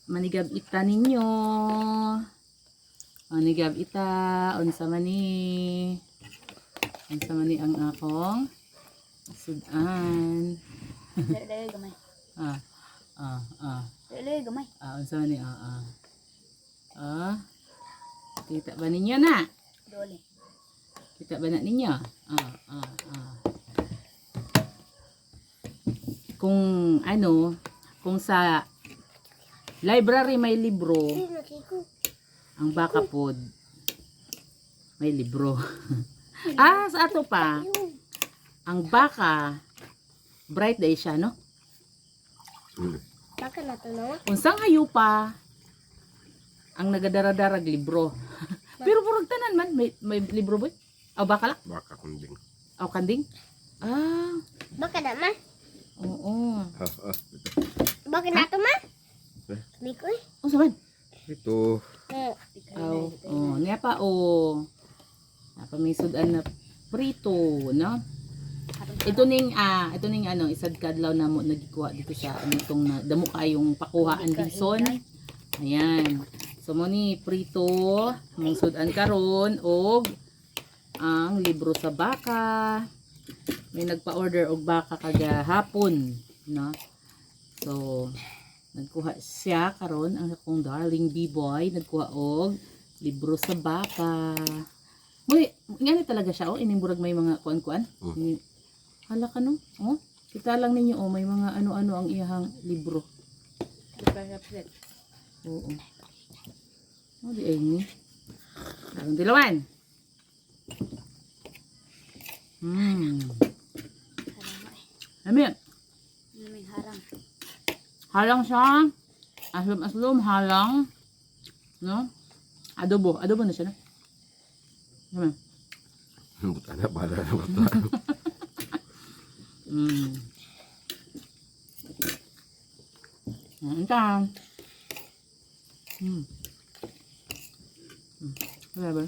manigab ita ninyo. Manigab ita. Unsa mani ang akong sudan. Dali gamay. Dali gamay. Unsa mani kita ba ninyo na? Dole. Kita ba na ninyo? Kung sa library may libro, ang baka pod may libro. Sa ato pa, ang baka bright day siya, no? Baka na to, no? Unsang hayupa ang nagadaradarag libro. Pero purag tanan man may libro ba? Aw baka la? Baka kunding. Aw kanding? Baka na, ma? Oo. Baka na to, ma? Mikoy? Unsa man? Ito. Niya pa napamisudan na prito, no? Ito ning isad kadlaw na mo nagikuha dito sa itong damo kayong pakuhaan bison. Ayan. So mo ni prito mong sudan karon og ang libro sa baka. May nagpa-order og baka kagahapon, no? So nagkuha siya karon ang akong darling B-boy nagkuha og libro sa baka. Muli, ngani talaga siya ining burag may mga kuan-kuan. Hala ka no? Kita lang ninyo may mga ano-ano ang iyang libro. Oo. Di ay ni. Ang dilawan. Amin. Harang. Halang siya. Aslom halang. No? Adobo na siya, no? Amin. Buta na, bala na buta. Ito. Wala ba?